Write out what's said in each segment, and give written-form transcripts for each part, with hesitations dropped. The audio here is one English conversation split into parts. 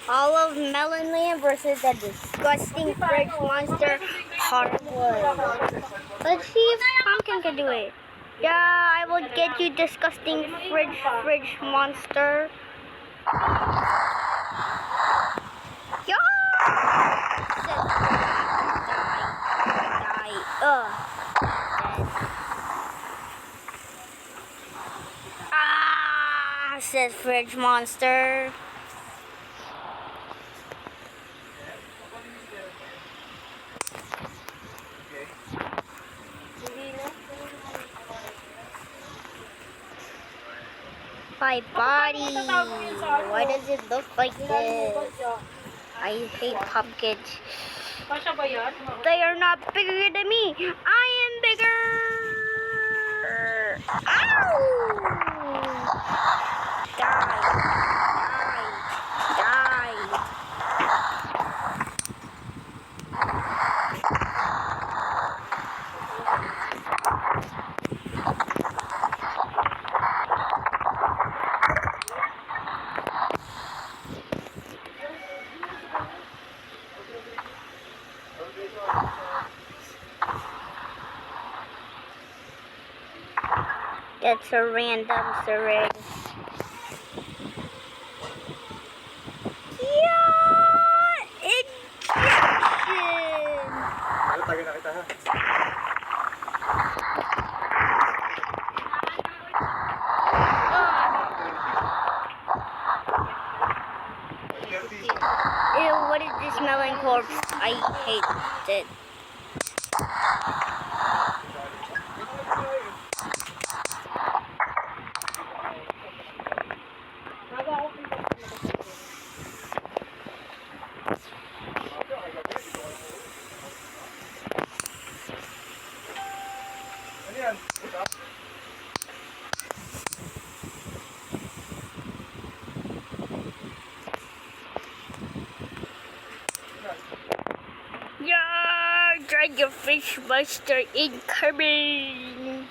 All of Melon Land versus the disgusting fridge monster hardwood. Let's see if Pumpkin can do it. Yeah, I will get you, disgusting fridge monster. Yeah! Die. Ugh. Ah, says fridge monster. My body. Why does it look like this? I hate pumpkins. They are not bigger than me. I am bigger. Ow! Die. It's a random syringe. Yeah! Injection! Taga na kita ha. Ew, what is this smelling corpse? I hate it. Yeah, Dragon Fish Monster incoming.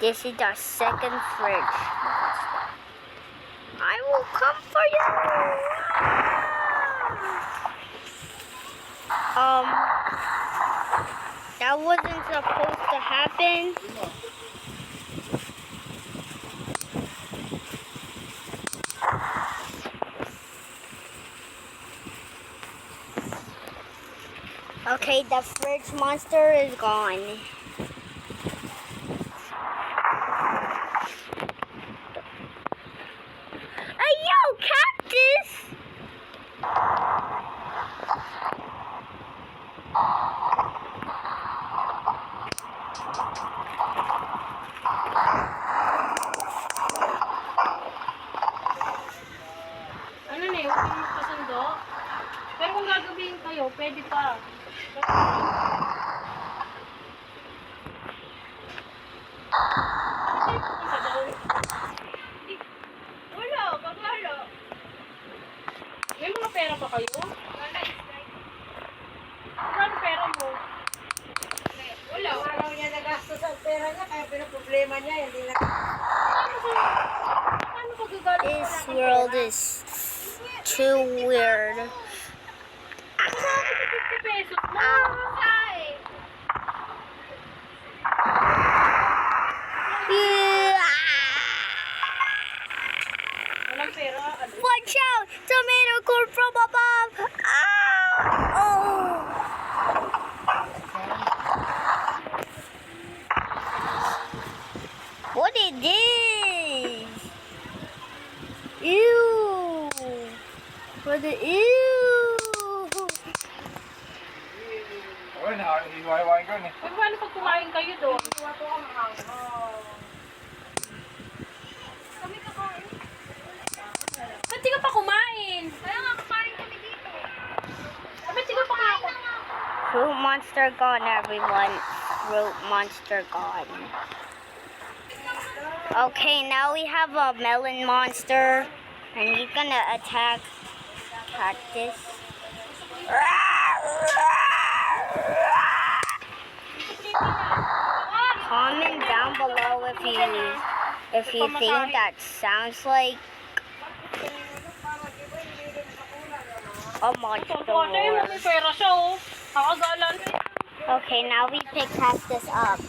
This is the second fridge. I will come for you. That wasn't supposed to happen. Okay, the fridge monster is gone. Hey, yo, cactus! Ano na eh, huwag kang magkasundo. Pero kung gagabihin kayo, pwede pa. Wala, bagala. May mga pera pa kayo? Ano pera mo? Wala. Araw niya nagastos ang pera niya, kaya pinaproblema niya, hindi na... Paano ka gagaling? This world is too weird. 50 pesos mo. Walang pera. Watch out! Tomato corn from above! Ah! Oh! What is this? Ew! What the ew? Okay, nakahiwahiwain ko na. Pero paano pag kumain kayo doon? Kami kakain. Ba't di ka pa kumain? Kaya nga kumain kami dito. Ba't di ka pa kumain? Fruit monster gone, everyone. Fruit monster gone. Okay, now we have a melon monster, and he's gonna attack cactus. Comment down below if you think that sounds like Oh my Ate, may pera siya, oh. Nakagalan. Okay, now we pick cactus up.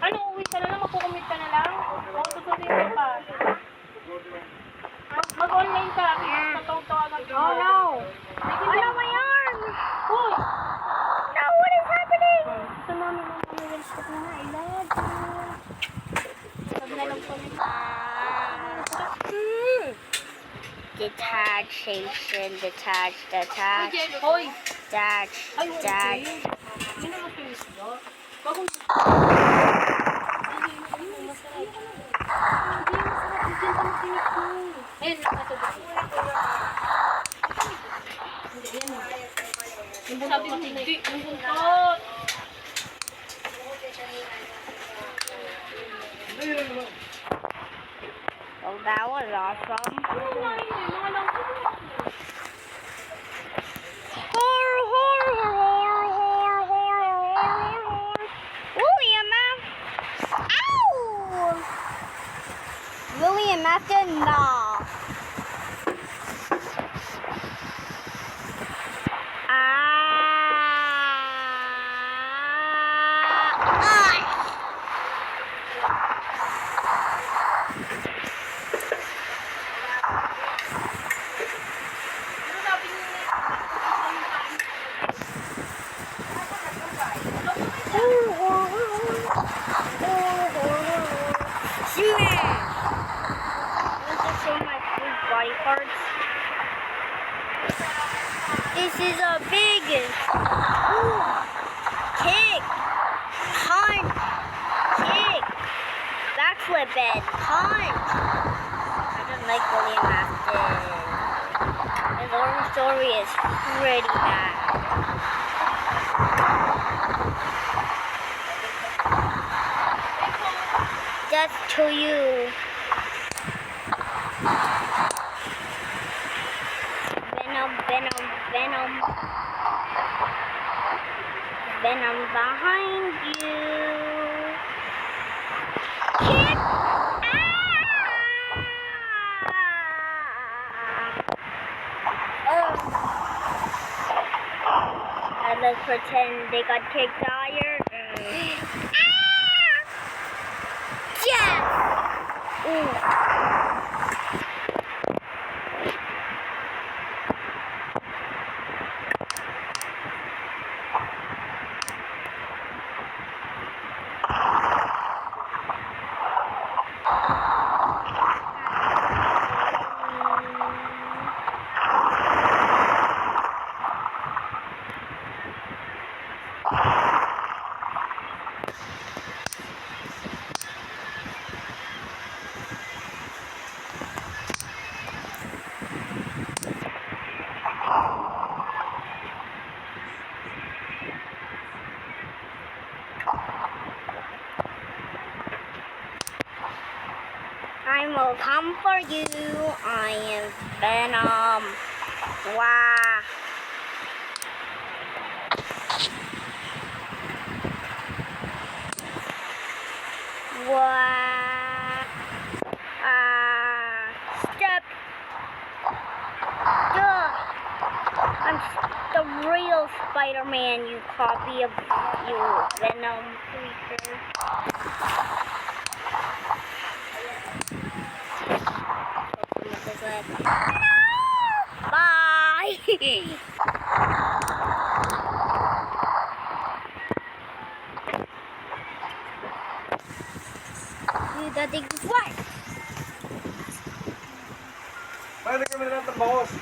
Ano, uwi ka na lang? Magkukumit ka na lang? O, susunod ka pa? Mag-online ka. Tatawag-tawagan ka. Oh no! Ano my arm? Uy! No, what is happening? Sa mami mo, mami will stop na nga. I love you. Pag nalang ko na. Detachation, detach. Hoy! Detach, Ay, detach. Hindi naman kayo sila. Bagong... Ayun, nakasabot. Yung buntot, hindi. Yung buntot. Oh, that was awesome. William Ow! William after nah. Body parts. This is a big kick, punch, kick, backflip and punch. I don't like William Afton. His origin story is pretty bad. Death to you. Venom behind you. Kick! And let's pretend they got kicked higher. Yeah! Ooh. I will come for you. I am Venom. Wow. Wow. Step. Duh. I'm the real Spider-Man, you copy of you Venom creature. Bye. You dating what? Balik kami na lang ng bangos.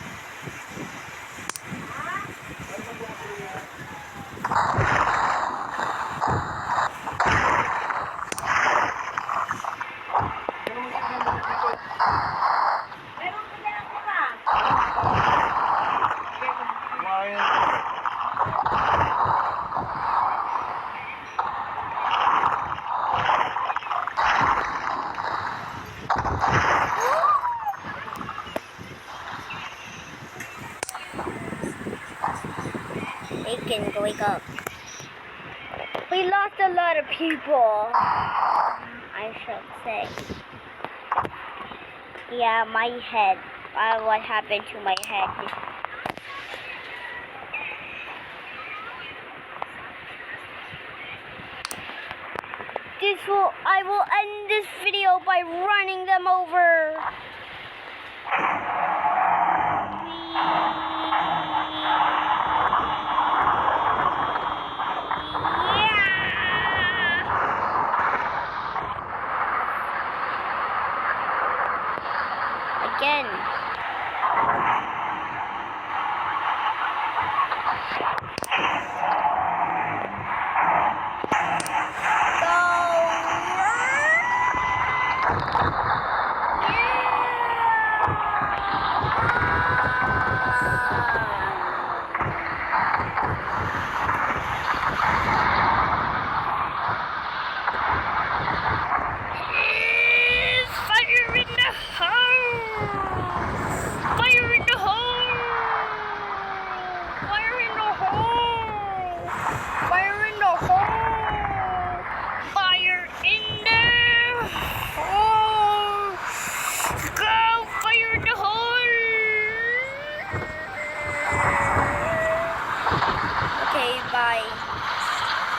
They can wake up. We lost a lot of people, I should say. Yeah, my head. What happened to my head? I will end this video by running them over. Yeah. Again. Fire in the hole! Fire in the hole! Fire in the hole! Fire in the hole!